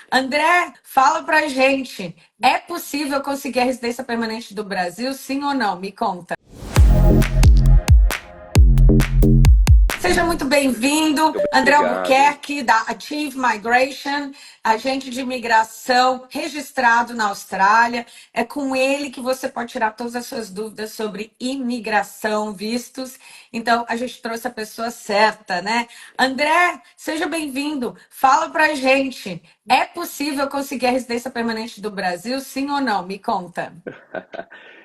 André, fala pra gente, é possível conseguir a residência permanente do Brasil, sim ou não? Me conta. Seja muito bem-vindo, Muito André obrigado. Albuquerque, da Achieve Migration, agente de imigração registrado na Austrália. É com ele que você pode tirar todas as suas dúvidas sobre imigração, vistos. Então, a gente trouxe a pessoa certa, né? André, seja bem-vindo. Fala pra gente, é possível conseguir a residência permanente do Brasil, sim ou não? Me conta.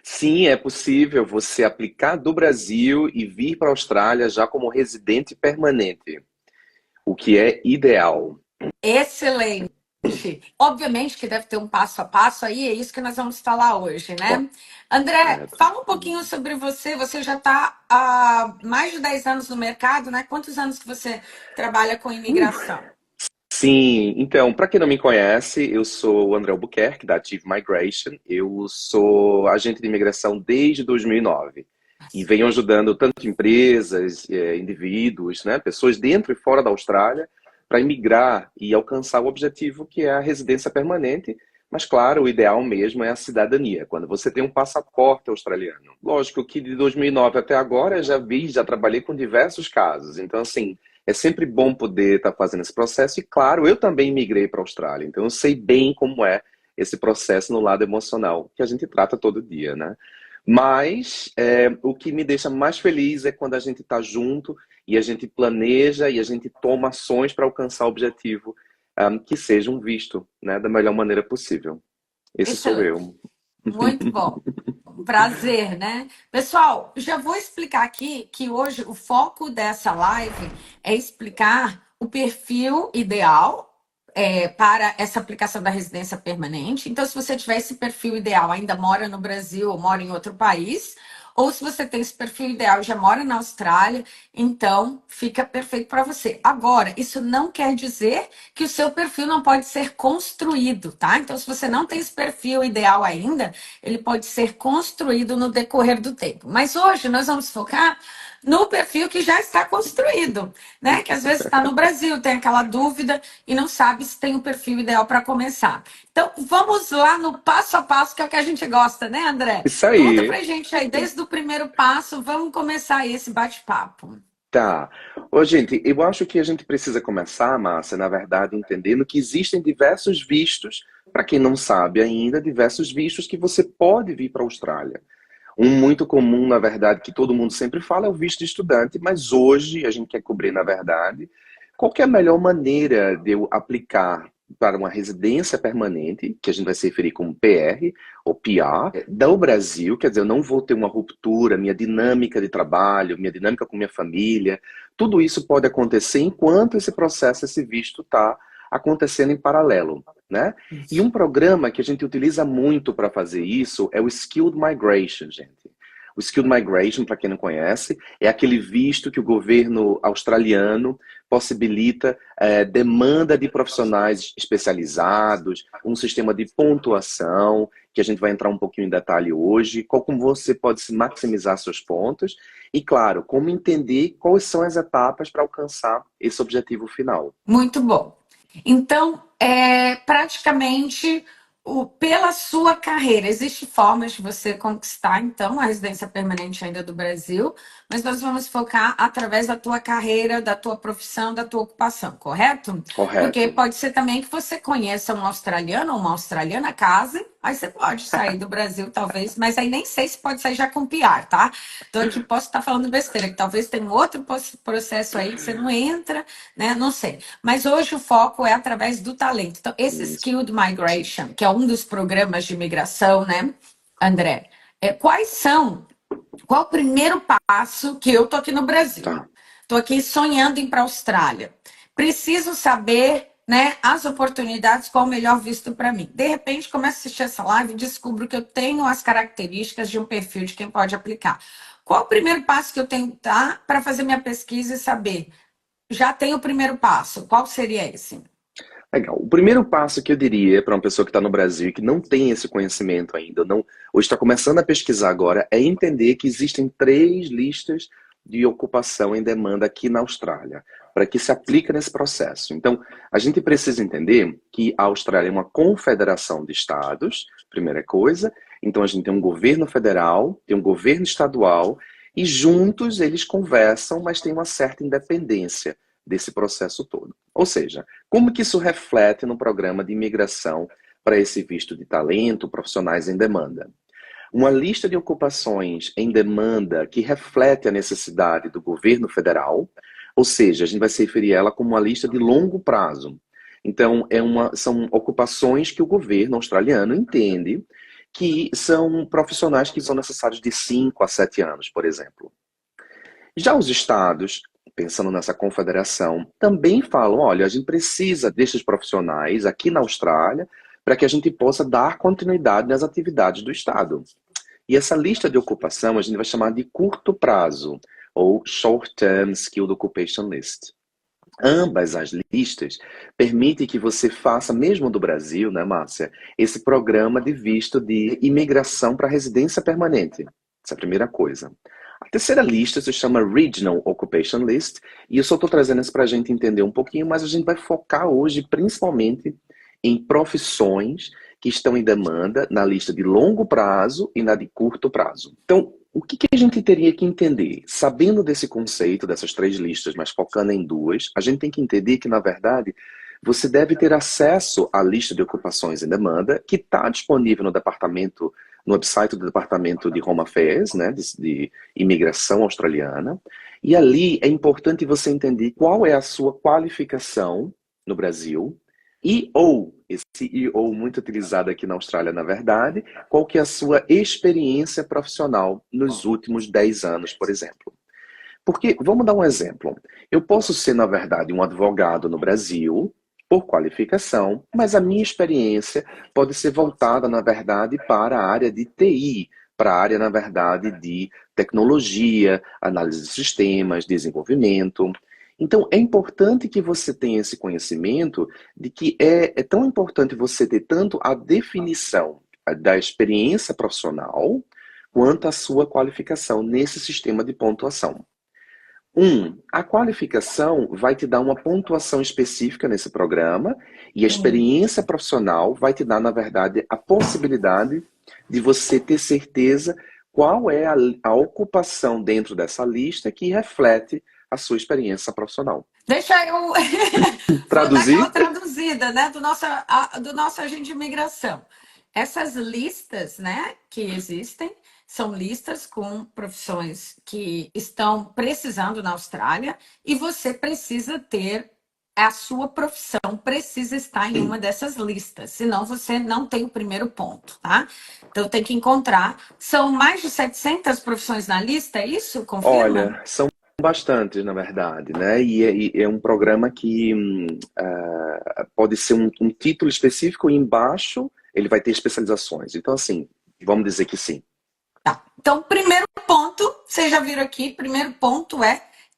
Sim, é possível você aplicar do Brasil e vir para a Austrália já como residente permanente, o que é ideal. Excelente. Obviamente que deve ter um passo a passo aí, é isso que nós vamos falar hoje, né? André, Correto. fala um pouquinho sobre você. Você já está há mais de 10 anos no mercado, né? Quantos anos que você trabalha com imigração? Sim, então, para quem não me conhece, eu sou o André Albuquerque, da Achieve Migration. Eu sou agente de imigração desde 2009 e venho ajudando tanto empresas, indivíduos, né, pessoas dentro e fora da Austrália para imigrar e alcançar o objetivo que é a residência permanente. Mas, claro, o ideal mesmo é a cidadania, quando você tem um passaporte australiano. Lógico que de 2009 até agora eu já trabalhei com diversos casos. Então, assim, é sempre bom poder estar fazendo esse processo. E, claro, eu também migrei para a Austrália, então eu sei bem como é esse processo no lado emocional, que a gente trata todo dia, né? Mas o que me deixa mais feliz é quando a gente está junto e a gente planeja e a gente toma ações para alcançar o objetivo, que seja um visto, né, da melhor maneira possível. Esse sou Excelente. eu. Muito bom. Prazer, né? Pessoal, já vou explicar aqui que hoje o foco dessa live é explicar o perfil ideal para essa aplicação da residência permanente. Então, se você tiver esse perfil ideal, ainda mora no Brasil ou mora em outro país, ou se você tem esse perfil ideal e já mora na Austrália, então fica perfeito para você. Agora, isso não quer dizer que o seu perfil não pode ser construído, tá? Então, se você não tem esse perfil ideal ainda, ele pode ser construído no decorrer do tempo. Mas hoje nós vamos focar no perfil que já está construído, né? Que às vezes está no Brasil, tem aquela dúvida e não sabe se tem o perfil ideal para começar. Então, vamos lá no passo a passo, que é o que a gente gosta, né, André? Isso Conta pra aí. gente aí, desde o primeiro passo, vamos começar aí esse bate-papo. Tá. Ô, gente, eu acho que a gente precisa começar, Márcia, na verdade, entendendo que existem diversos vistos, para quem não sabe ainda, diversos vistos que você pode vir para a Austrália. Um muito comum, na verdade, que todo mundo sempre fala é o visto de estudante, mas hoje a gente quer cobrir, na verdade, qual que é a melhor maneira de eu aplicar para uma residência permanente, que a gente vai se referir como PR ou PR, do Brasil, quer dizer, eu não vou ter uma ruptura, minha dinâmica de trabalho, minha dinâmica com minha família, tudo isso pode acontecer enquanto esse processo, esse visto está acontecendo em paralelo, né? E um programa que a gente utiliza muito para fazer isso é o Skilled Migration, gente. O Skilled Migration, para quem não conhece, é aquele visto que o governo australiano possibilita demanda de profissionais especializados, um sistema de pontuação, que a gente vai entrar um pouquinho em detalhe hoje, como você pode se maximizar seus pontos e, claro, como entender quais são as etapas para alcançar esse objetivo final. Muito bom. Então, praticamente, pela sua carreira, existem formas de você conquistar, então, a residência permanente ainda do Brasil, mas nós vamos focar através da tua carreira, da tua profissão, da tua ocupação, correto? Porque Correto. pode ser também que você conheça um australiano ou uma australiana, case, aí você pode sair do Brasil, talvez, mas aí nem sei se pode sair já com PR, tá? Então, aqui posso estar falando besteira, que talvez tenha um outro processo aí que você não entra, né? Não sei. Mas hoje o foco é através do talento. Então, esse Isso. Skilled Migration, que é um dos programas de imigração, né, André? Qual o primeiro passo que eu tô aqui no Brasil? Tá. Estou aqui sonhando em ir para a Austrália. Preciso saber, né, as oportunidades, qual o melhor visto para mim. De repente, começo a assistir essa live e descubro que eu tenho as características de um perfil de quem pode aplicar. Qual o primeiro passo que eu tenho que dar para fazer minha pesquisa e saber? Já tem o primeiro passo. Qual seria esse? Legal. O primeiro passo que eu diria para uma pessoa que está no Brasil e que não tem esse conhecimento ainda, não, ou está começando a pesquisar agora, é entender que existem três listas de ocupação em demanda aqui na Austrália. para que se aplique nesse processo. Então, a gente precisa entender que a Austrália é uma confederação de estados, primeira coisa. Então, a gente tem um governo federal, tem um governo estadual, e juntos eles conversam, mas tem uma certa independência desse processo todo. Ou seja, como que isso reflete no programa de imigração para esse visto de talento, profissionais em demanda? Uma lista de ocupações em demanda que reflete a necessidade do governo federal, ou seja, a gente vai se referir a ela como uma lista de longo prazo. Então, são ocupações que o governo australiano entende que são profissionais que são necessários de 5 a 7 anos, por exemplo. Já os estados, pensando nessa confederação, também falam, olha, a gente precisa desses profissionais aqui na Austrália para que a gente possa dar continuidade nas atividades do estado. E essa lista de ocupação a gente vai chamar de curto prazo, ou Short Term Skilled Occupation List. Ambas as listas permitem que você faça, mesmo do Brasil, né, Márcia, esse programa de visto de imigração para residência permanente. Essa é a primeira coisa. A terceira lista se chama Regional Occupation List, e eu só estou trazendo isso para a gente entender um pouquinho, mas a gente vai focar hoje principalmente em profissões que estão em demanda na lista de longo prazo e na de curto prazo. Então, o que a gente teria que entender? Sabendo desse conceito, dessas 3 listas, mas focando em 2, a gente tem que entender que, na verdade, você deve ter acesso à lista de ocupações em demanda, que está disponível no website do Departamento de Home Affairs, né, de imigração australiana. E ali é importante você entender qual é a sua qualificação no Brasil, esse EO muito utilizado aqui na Austrália, na verdade, qual que é a sua experiência profissional nos últimos 10 anos, por exemplo. Porque, vamos dar um exemplo, eu posso ser, na verdade, um advogado no Brasil, por qualificação, mas a minha experiência pode ser voltada, na verdade, para a área de TI, para a área, na verdade, de tecnologia, análise de sistemas, desenvolvimento. Então, é importante que você tenha esse conhecimento de que é tão importante você ter tanto a definição da experiência profissional quanto a sua qualificação nesse sistema de pontuação. A qualificação vai te dar uma pontuação específica nesse programa e a experiência profissional vai te dar, na verdade, a possibilidade de você ter certeza qual é a ocupação dentro dessa lista que reflete a sua experiência profissional. Deixa eu vou dar aquela Traduzir? traduzida, né, do nosso agente de imigração. Essas listas, né, que existem, são listas com profissões que estão precisando na Austrália e você precisa ter a sua profissão precisa estar em uma dessas listas, senão você não tem o primeiro ponto, tá? Então tem que encontrar. São mais de 700 profissões na lista, é isso? Confirma? Olha, são bastantes, na verdade, né? E é um programa que pode ser um título específico e embaixo ele vai ter especializações. Então, assim, vamos dizer que sim. Tá. Então, primeiro ponto, vocês já viram aqui, primeiro ponto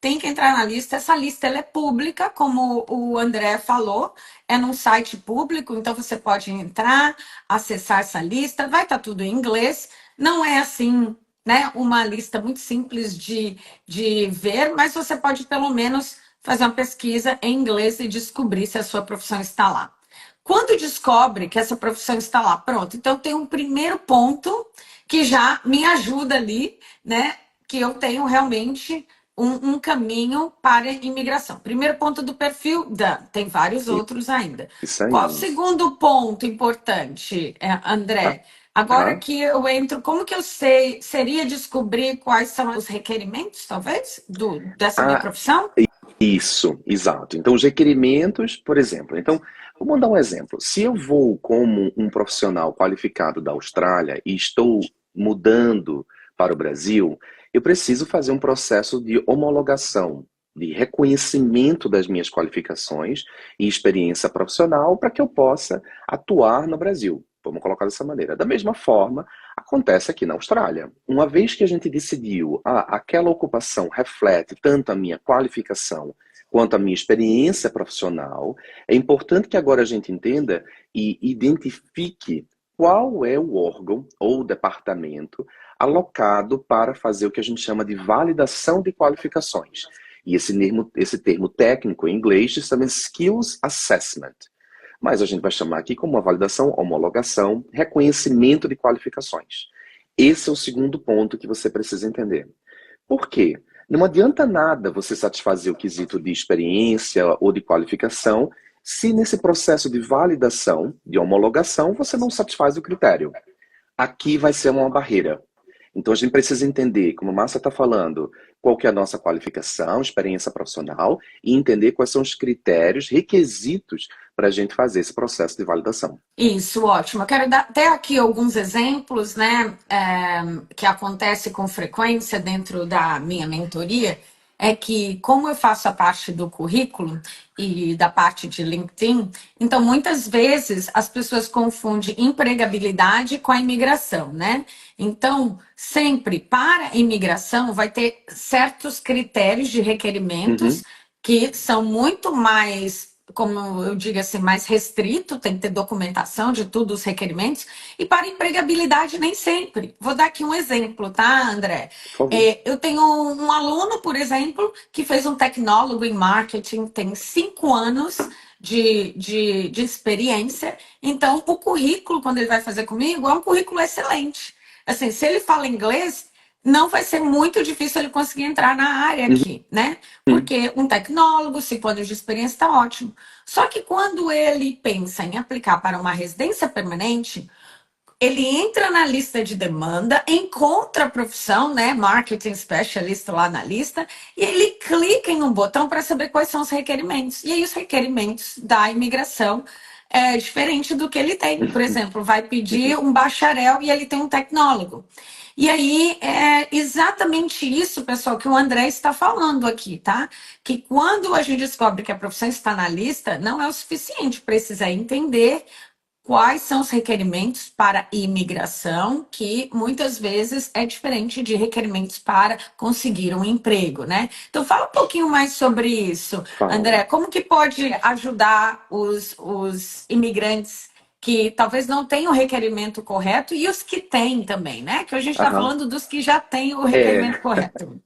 tem que entrar na lista. Essa lista ela é pública, como o André falou, é num site público, então você pode entrar, acessar essa lista, vai estar tudo em inglês. Não é assim, né, uma lista muito simples de ver, mas você pode pelo menos fazer uma pesquisa em inglês e descobrir se a sua profissão está lá. Quando descobre que essa profissão está lá, pronto, então tem um primeiro ponto que já me ajuda ali, né? Que eu tenho realmente um caminho para a imigração. Primeiro ponto do perfil, tem vários outros ainda. Isso aí. Qual o segundo ponto importante, André? Agora que eu entro, como que eu sei, seria descobrir quais são os requerimentos, talvez, dessa minha profissão? Isso, exato. Então, os requerimentos, por exemplo. Então, vamos dar um exemplo. Se eu vou como um profissional qualificado da Austrália e estou mudando para o Brasil, eu preciso fazer um processo de homologação, de reconhecimento das minhas qualificações e experiência profissional para que eu possa atuar no Brasil. Vamos colocar dessa maneira. Da mesma forma, acontece aqui na Austrália. Uma vez que a gente decidiu, aquela ocupação reflete tanto a minha qualificação quanto a minha experiência profissional, é importante que agora a gente entenda e identifique qual é o órgão ou o departamento alocado para fazer o que a gente chama de validação de qualificações. E esse termo técnico em inglês chama Skills Assessment. Mas a gente vai chamar aqui como uma validação, homologação, reconhecimento de qualificações. Esse é o segundo ponto que você precisa entender. Por quê? Não adianta nada você satisfazer o quesito de experiência ou de qualificação se nesse processo de validação, de homologação, você não satisfaz o critério. Aqui vai ser uma barreira. Então a gente precisa entender, como a Márcia está falando, qual que é a nossa qualificação, experiência profissional e entender quais são os critérios, requisitos para a gente fazer esse processo de validação. Isso, ótimo. Eu quero dar até aqui alguns exemplos, né, que acontece com frequência dentro da minha mentoria, é que como eu faço a parte do currículo e da parte de LinkedIn, então muitas vezes as pessoas confundem empregabilidade com a imigração, né? Então, sempre para imigração vai ter certos critérios de requerimentos Uhum, que são muito mais, como eu digo assim, mais restrito, tem que ter documentação de todos os requerimentos, e para empregabilidade nem sempre. Vou dar aqui um exemplo, tá, André? por favor. Eu tenho um aluno, por exemplo, que fez um tecnólogo em marketing, tem 5 anos de experiência, então o currículo, quando ele vai fazer comigo, é um currículo excelente. Assim, se ele fala inglês, não vai ser muito difícil ele conseguir entrar na área aqui, né? Uhum, Porque um tecnólogo, 5 anos de experiência, está ótimo. Só que quando ele pensa em aplicar para uma residência permanente, ele entra na lista de demanda, encontra a profissão, né, marketing specialist lá na lista, e ele clica em um botão para saber quais são os requerimentos. E aí os requerimentos da imigração é diferente do que ele tem. Por exemplo, vai pedir uhum. um bacharel e ele tem um tecnólogo. E aí é exatamente isso, pessoal, que o André está falando aqui, tá? Que quando a gente descobre que a profissão está na lista, não é o suficiente, precisa entender quais são os requerimentos para imigração, que muitas vezes é diferente de requerimentos para conseguir um emprego, né? Então fala um pouquinho mais sobre isso, Falo. André. Como que pode ajudar os imigrantes que talvez não tenham o requerimento correto e os que têm também, né? Que a gente está Aham. falando dos que já têm o requerimento É, correto.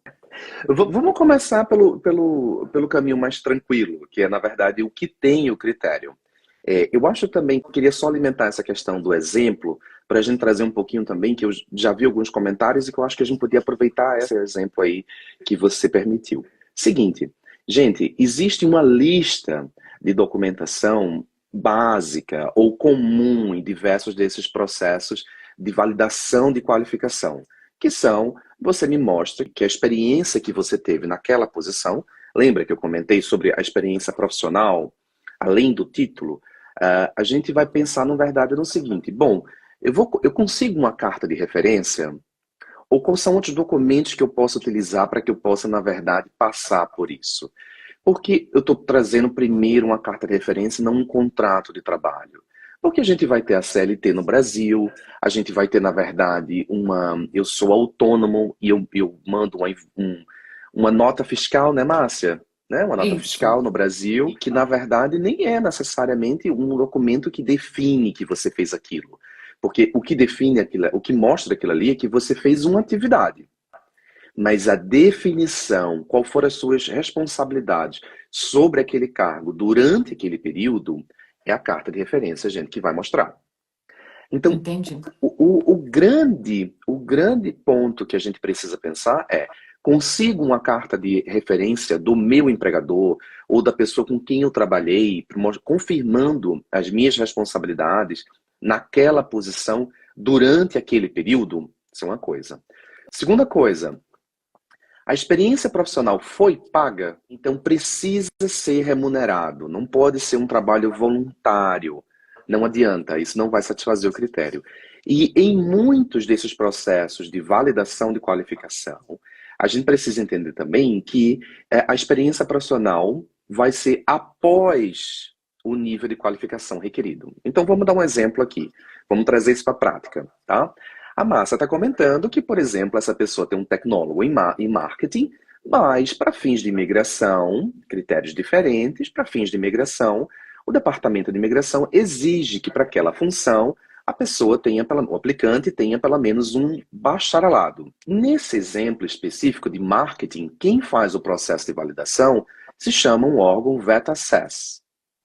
vamos começar pelo caminho mais tranquilo, que é, na verdade, o que tem o critério. Eu acho também, queria só alimentar essa questão do exemplo, para a gente trazer um pouquinho também, que eu já vi alguns comentários e que eu acho que a gente podia aproveitar esse exemplo aí que você permitiu. Seguinte, gente, existe uma lista de documentação básica ou comum em diversos desses processos de validação de qualificação, que são, você me mostra que a experiência que você teve naquela posição, lembra que eu comentei sobre a experiência profissional, além do título, a gente vai pensar, na verdade, no seguinte: bom, eu consigo uma carta de referência? Ou quais são outros documentos que eu posso utilizar para que eu possa, na verdade, passar por isso? Porque eu estou trazendo primeiro uma carta de referência e não um contrato de trabalho? Porque a gente vai ter a CLT no Brasil, a gente vai ter, na verdade, eu sou autônomo e eu mando uma nota fiscal, né, Márcia? Né? Uma nota Isso. fiscal no Brasil, que na verdade nem é necessariamente um documento que define que você fez aquilo. Porque o que define aquilo, o que mostra aquilo ali é que você fez uma atividade. Mas a definição, qual foram as suas responsabilidades sobre aquele cargo durante aquele período, é a carta de referência, gente, que vai mostrar. Então, Entendi. o grande ponto que a gente precisa pensar é: consigo uma carta de referência do meu empregador ou da pessoa com quem eu trabalhei, confirmando as minhas responsabilidades naquela posição durante aquele período? Isso é uma coisa. Segunda coisa, a experiência profissional foi paga, então precisa ser remunerado. Não pode ser um trabalho voluntário. Não adianta, isso não vai satisfazer o critério. E em muitos desses processos de validação de qualificação, a gente precisa entender também que a experiência profissional vai ser após o nível de qualificação requerido. Então vamos dar um exemplo aqui. Vamos trazer isso para a prática, tá? A Márcia está comentando que, por exemplo, essa pessoa tem um tecnólogo em marketing, mas para fins de imigração, critérios diferentes, para fins de imigração, o departamento de imigração exige que para aquela função a pessoa tenha, o aplicante tenha pelo menos um bacharelado. Nesse exemplo específico de marketing, quem faz o processo de validação se chama um órgão VET-Assess,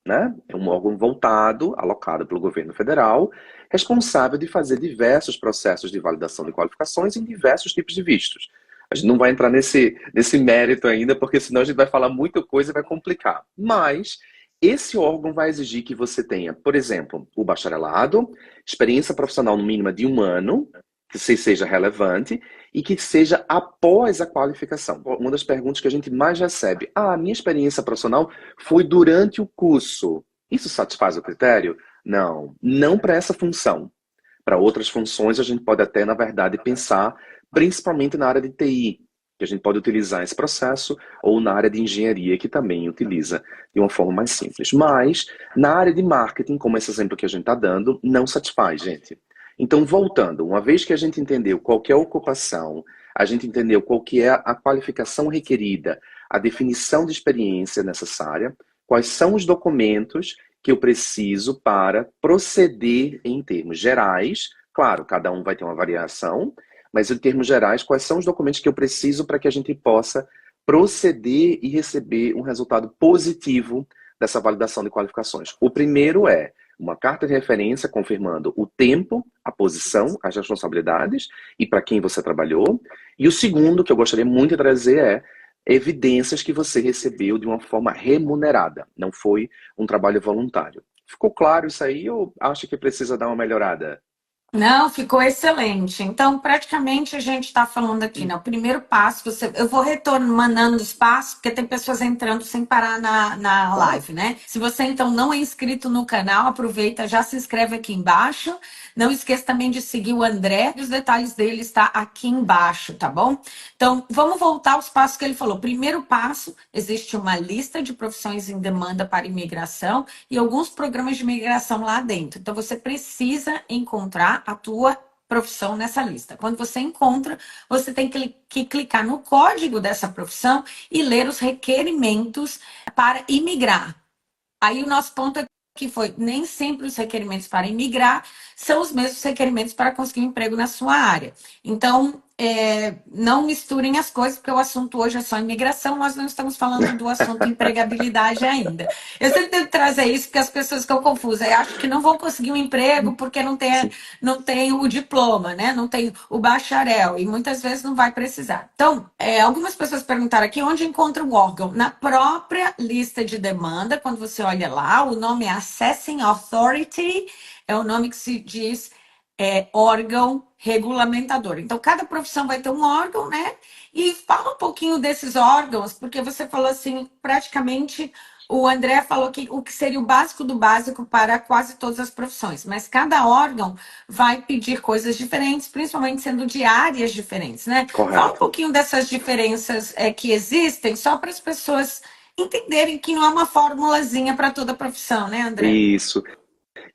né? É um órgão voltado, alocado pelo governo federal, responsável de fazer diversos processos de validação de qualificações em diversos tipos de vistos. A gente não vai entrar nesse mérito ainda, porque senão a gente vai falar muita coisa e vai complicar. Mas esse órgão vai exigir que você tenha, por exemplo, o bacharelado, experiência profissional no mínimo de 1 ano, que seja relevante e que seja após a qualificação. Uma das perguntas que a gente mais recebe: a minha experiência profissional foi durante o curso. Isso satisfaz o critério? Não, não para essa função. Para outras funções, a gente pode até, na verdade, pensar, principalmente na área de TI, que a gente pode utilizar esse processo, ou na área de engenharia, que também utiliza de uma forma mais simples. Mas, na área de marketing, como esse exemplo que a gente está dando, não satisfaz, gente. Então, voltando, uma vez que a gente entendeu qual que é a ocupação, a gente entendeu qual que é a qualificação requerida, a definição de experiência necessária, quais são os documentos que eu preciso para proceder em termos gerais. Claro, cada um vai ter uma variação, mas em termos gerais, quais são os documentos que eu preciso para que a gente possa proceder e receber um resultado positivo dessa validação de qualificações. O primeiro é uma carta de referência confirmando o tempo, a posição, as responsabilidades e para quem você trabalhou. E o segundo, que eu gostaria muito de trazer, é evidências que você recebeu de uma forma remunerada, não foi um trabalho voluntário. Ficou claro isso aí ou acha que precisa dar uma melhorada? Não, ficou excelente. Então, praticamente a gente está falando aqui, né? O primeiro passo, eu vou retornando os passos, porque tem pessoas entrando sem parar na Claro. live, né? Se você então não é inscrito no canal, aproveita, já se inscreve aqui embaixo. Não esqueça também de seguir o André, os detalhes dele está aqui embaixo, tá bom? Então, vamos voltar aos passos que ele falou. Primeiro passo, existe uma lista de profissões em demanda para imigração e alguns programas de imigração lá dentro. Então, você precisa encontrar a tua profissão nessa lista. Quando você encontra, você tem que clicar no código dessa profissão e ler os requerimentos para imigrar. Aí o nosso ponto aqui foi, nem sempre os requerimentos para imigrar são os mesmos requerimentos para conseguir um emprego na sua área. Então, não misturem as coisas, porque o assunto hoje é só imigração, nós não estamos falando do assunto empregabilidade ainda. Eu sempre tento trazer isso, porque as pessoas ficam confusas. Eu acho que não vão conseguir um emprego porque Sim. não tem o diploma, né? Não tem o bacharel, e muitas vezes não vai precisar. Então, algumas pessoas perguntaram aqui onde encontra o órgão. Na própria lista de demanda, quando você olha lá, o nome é Assessing Authority, é o nome que se diz órgão regulamentador. Então, cada profissão vai ter um órgão, né? E fala um pouquinho desses órgãos, porque você falou assim, praticamente, o André falou que o que seria o básico do básico para quase todas as profissões, mas cada órgão vai pedir coisas diferentes, principalmente sendo de áreas diferentes, né? Fala um Correto. pouquinho dessas diferenças que existem, só para as pessoas entenderem que não é uma formulazinha para toda profissão, né, André? Isso.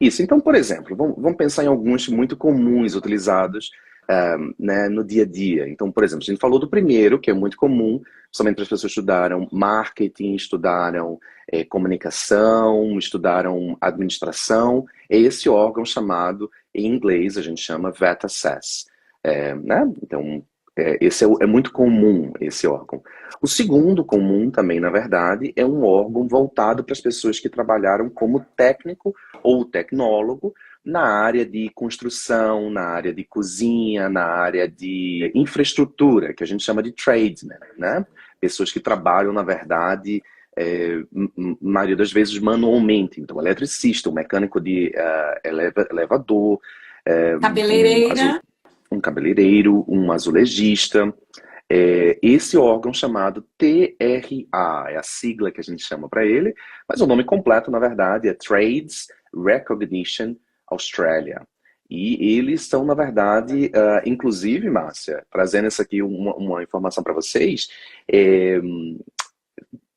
Isso. Então, por exemplo, vamos pensar em alguns muito comuns utilizados né, no dia a dia. Então, por exemplo, a gente falou do primeiro, que é muito comum, somente para as pessoas que estudaram marketing, estudaram comunicação, estudaram administração. É esse órgão chamado, em inglês, a gente chama VET Assess. Né? Então, esse é muito comum, esse órgão. O segundo comum também, na verdade, é um órgão voltado para as pessoas que trabalharam como técnico ou tecnólogo na área de construção, na área de cozinha, na área de infraestrutura, que a gente chama de tradesmen, né? Pessoas que trabalham, na verdade, maioria das vezes manualmente. Então, eletricista, um mecânico de elevador, um, Cabeleireira. um cabeleireiro, um azulejista. Esse órgão chamado TRA, é a sigla que a gente chama para ele, mas o nome completo, na verdade, é Trades Recognition Australia. E eles são, na verdade, inclusive, Márcia, trazendo isso aqui uma informação para vocês,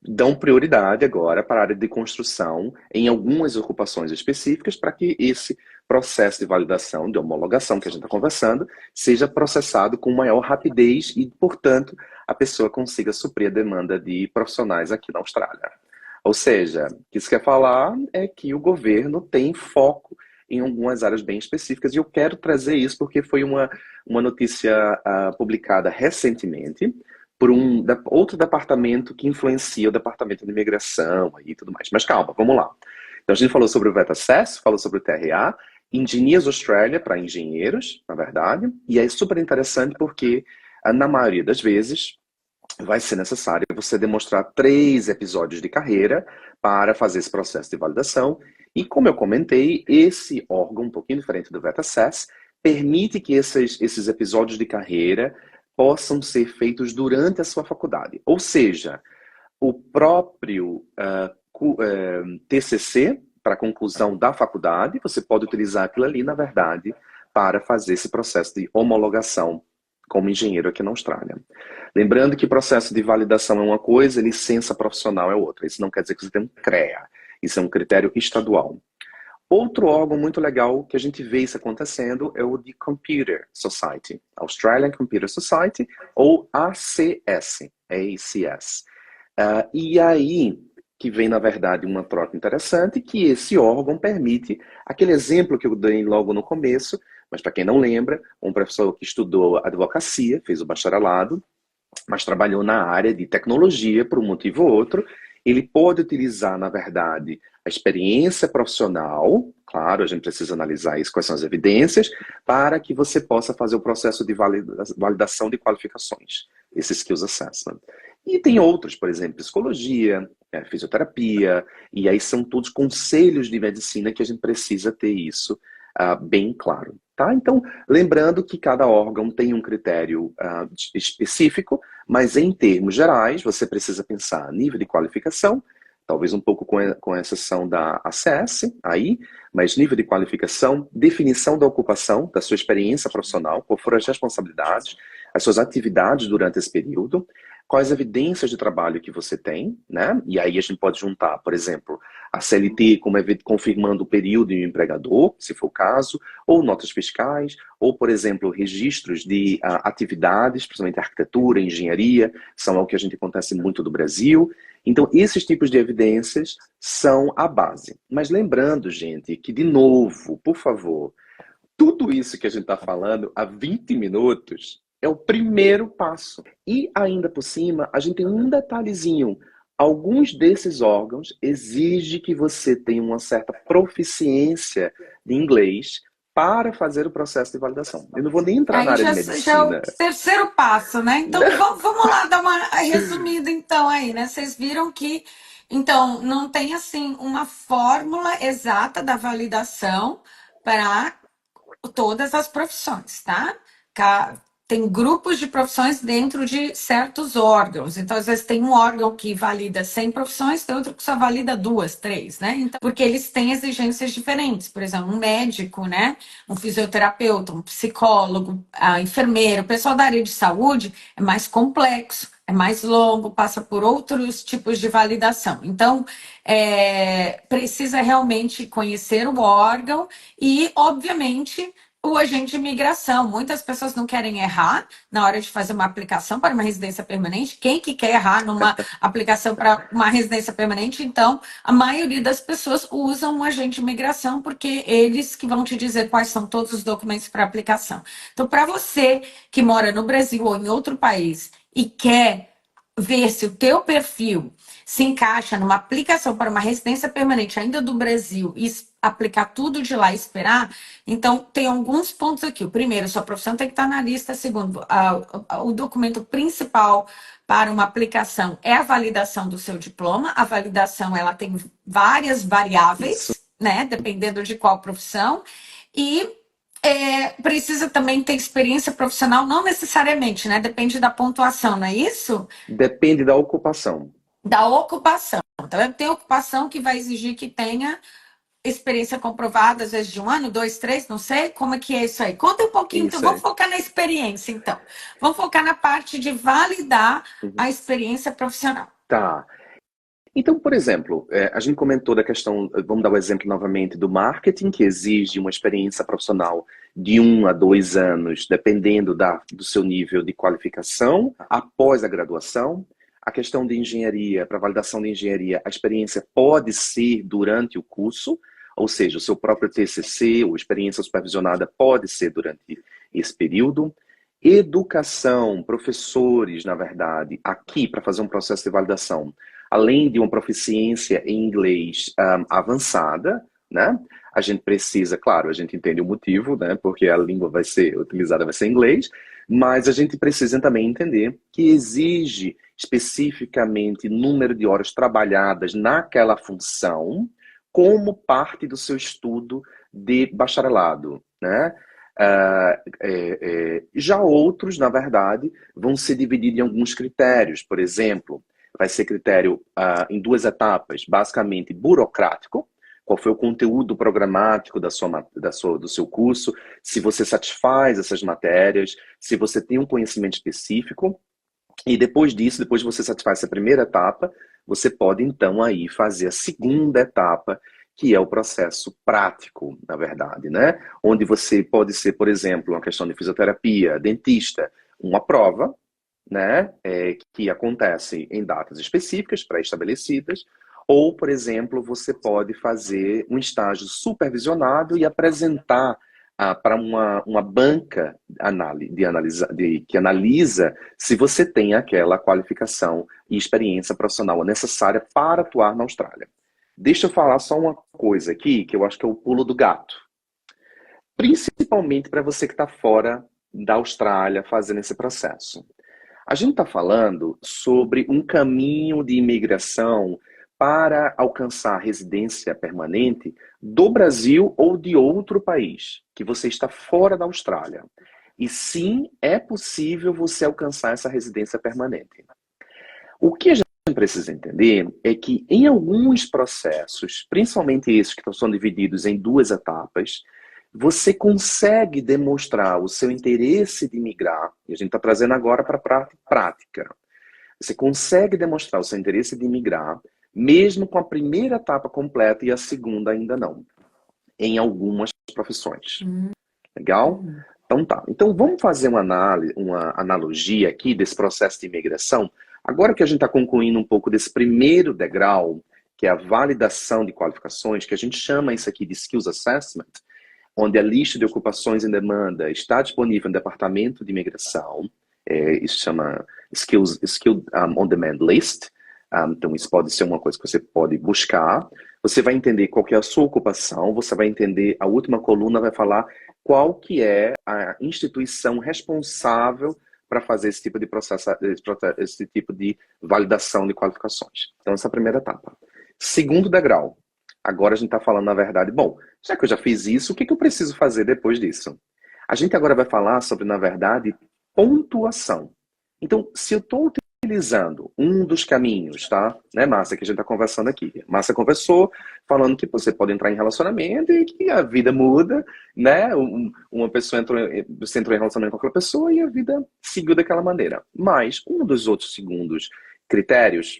dão prioridade agora para a área de construção em algumas ocupações específicas para que esse processo de validação, de homologação que a gente está conversando, seja processado com maior rapidez e, portanto, a pessoa consiga suprir a demanda de profissionais aqui na Austrália. Ou seja, o que isso quer falar é que o governo tem foco em algumas áreas bem específicas. E eu quero trazer isso porque foi uma notícia publicada recentemente por outro departamento que influencia o departamento de imigração e tudo mais. Mas calma, vamos lá. Então a gente falou sobre o VET-Access, falou sobre o TRA, Engineers Australia para engenheiros, na verdade, e é super interessante porque, na maioria das vezes, vai ser necessário você demonstrar 3 episódios de carreira para fazer esse processo de validação. E como eu comentei, esse órgão, um pouquinho diferente do VET-Access, permite que esses episódios de carreira possam ser feitos durante a sua faculdade. Ou seja, o próprio TCC, para a conclusão da faculdade, você pode utilizar aquilo ali, na verdade, para fazer esse processo de homologação como engenheiro aqui na Austrália. Lembrando que processo de validação é uma coisa, licença profissional é outra. Isso não quer dizer que você tem um CREA. Isso é um critério estadual. Outro órgão muito legal que a gente vê isso acontecendo é o de Computer Society, Australian Computer Society, ou ACS, ACS. E aí que vem, na verdade, uma troca interessante, que esse órgão permite, aquele exemplo que eu dei logo no começo, mas para quem não lembra, um professor que estudou advocacia, fez o bacharelado, mas trabalhou na área de tecnologia por um motivo ou outro, ele pode utilizar, na verdade, a experiência profissional, claro, a gente precisa analisar isso, quais são as evidências, para que você possa fazer o processo de validação de qualificações, esse Skills Assessment. E tem outros, por exemplo, psicologia, fisioterapia, e aí são todos conselhos de medicina que a gente precisa ter isso bem claro. Tá? Então, lembrando que cada órgão tem um critério específico, mas em termos gerais, você precisa pensar nível de qualificação, talvez um pouco com exceção da ACS aí, mas nível de qualificação, definição da ocupação, da sua experiência profissional, qual foram as responsabilidades, as suas atividades durante esse período, quais evidências de trabalho que você tem, né? E aí a gente pode juntar, por exemplo, a CLT confirmando o período de um empregador, se for o caso, ou notas fiscais, ou, por exemplo, registros de atividades, principalmente arquitetura, engenharia, são algo que a gente acontece muito do Brasil. Então, esses tipos de evidências são a base. Mas lembrando, gente, que, de novo, por favor, tudo isso que a gente está falando há 20 minutos é o primeiro passo. E ainda por cima, a gente tem um detalhezinho. Alguns desses órgãos exigem que você tenha uma certa proficiência de inglês para fazer o processo de validação. Eu não vou nem entrar na Aí área de já é o medicina. terceiro passo, né? Então vamos lá dar uma resumida então aí, né? Vocês viram que então não tem assim uma fórmula exata da validação para todas as profissões, tá? Tem grupos de profissões dentro de certos órgãos. Então, às vezes, tem um órgão que valida 100 profissões, tem outro que só valida 2, 3, né? Então, porque eles têm exigências diferentes. Por exemplo, um médico, né? Um fisioterapeuta, um psicólogo, a enfermeiro, o pessoal da área de saúde é mais complexo, é mais longo, passa por outros tipos de validação. Então, precisa realmente conhecer o órgão e, obviamente, o agente de imigração. Muitas pessoas não querem errar na hora de fazer uma aplicação para uma residência permanente. Quem que quer errar numa aplicação para uma residência permanente? Então, a maioria das pessoas usam um agente de imigração porque eles que vão te dizer quais são todos os documentos para aplicação. Então, para você que mora no Brasil ou em outro país e quer ver se o teu perfil se encaixa numa aplicação para uma residência permanente ainda do Brasil e aplicar tudo de lá e esperar, então tem alguns pontos aqui. O primeiro, sua profissão tem que estar na lista. Segundo, o documento principal para uma aplicação é a validação do seu diploma. A validação ela tem várias variáveis, Isso. né? Dependendo de qual profissão. E precisa também ter experiência profissional, não necessariamente, né? Depende da pontuação, não é isso? Depende da ocupação. Da ocupação. Então, tem ocupação que vai exigir que tenha experiência comprovada, às vezes de 1 ano, 2, 3, não sei como é que é isso aí. Conta um pouquinho, então, vamos focar na experiência, então. Vamos focar na parte de validar a experiência profissional. Tá. Então, por exemplo, a gente comentou da questão, vamos dar o exemplo novamente do marketing, que exige uma experiência profissional de 1 a 2 anos, dependendo do seu nível de qualificação, após a graduação. A questão de engenharia, para validação de engenharia, a experiência pode ser durante o curso, ou seja, o seu próprio TCC ou experiência supervisionada pode ser durante esse período. Educação, professores, na verdade, aqui para fazer um processo de validação, além de uma proficiência em inglês avançada, né? A gente precisa, claro, a gente entende o motivo, né? Porque a língua vai ser utilizada vai ser inglês, mas a gente precisa também entender que exige especificamente número de horas trabalhadas naquela função como parte do seu estudo de bacharelado, né? Já outros, na verdade, vão ser divididos em alguns critérios. Por exemplo, vai ser critério em duas etapas, basicamente burocrático, qual foi o conteúdo programático do seu curso, se você satisfaz essas matérias, se você tem um conhecimento específico, e depois disso, depois de você satisfaz essa primeira etapa, você pode então aí fazer a segunda etapa, que é o processo prático, na verdade, né? Onde você pode ser, por exemplo, uma questão de fisioterapia, dentista, uma prova, né? Que acontece em datas específicas, pré-estabelecidas, ou, por exemplo, você pode fazer um estágio supervisionado e apresentar para uma banca que analisa se você tem aquela qualificação e experiência profissional necessária para atuar na Austrália. Deixa eu falar só uma coisa aqui, que eu acho que é o pulo do gato. Principalmente para você que está fora da Austrália fazendo esse processo. A gente está falando sobre um caminho de imigração para alcançar residência permanente do Brasil ou de outro país, que você está fora da Austrália. E sim, é possível você alcançar essa residência permanente. O que a gente precisa entender é que em alguns processos, principalmente esses que são divididos em duas etapas, você consegue demonstrar o seu interesse de migrar, e a gente está trazendo agora para a prática. Você consegue demonstrar o seu interesse de migrar, mesmo com a primeira etapa completa e a segunda ainda não, em algumas profissões. Legal? Então tá. Então vamos fazer uma analogia aqui desse processo de imigração. Agora que a gente está concluindo um pouco desse primeiro degrau, que é a validação de qualificações, que a gente chama isso aqui de Skills Assessment, onde a lista de ocupações em demanda está disponível no Departamento de Imigração, isso chama Skill On Demand List, então isso pode ser uma coisa que você pode buscar, você vai entender qual que é a sua ocupação, você vai entender, a última coluna vai falar qual que é a instituição responsável para fazer esse tipo de processo, esse tipo de validação de qualificações. Então essa é a primeira etapa. Segundo degrau, agora a gente está falando, na verdade, bom, já que eu já fiz isso, o que eu preciso fazer depois disso? A gente agora vai falar sobre, na verdade, pontuação. Então, se eu estou utilizando um dos caminhos, tá? Né, Márcia, que a gente está conversando aqui. Márcia conversou falando que você pode entrar em relacionamento e que a vida muda, né? Uma pessoa você entrou em relacionamento com aquela pessoa e a vida seguiu daquela maneira. Mas um dos outros segundos critérios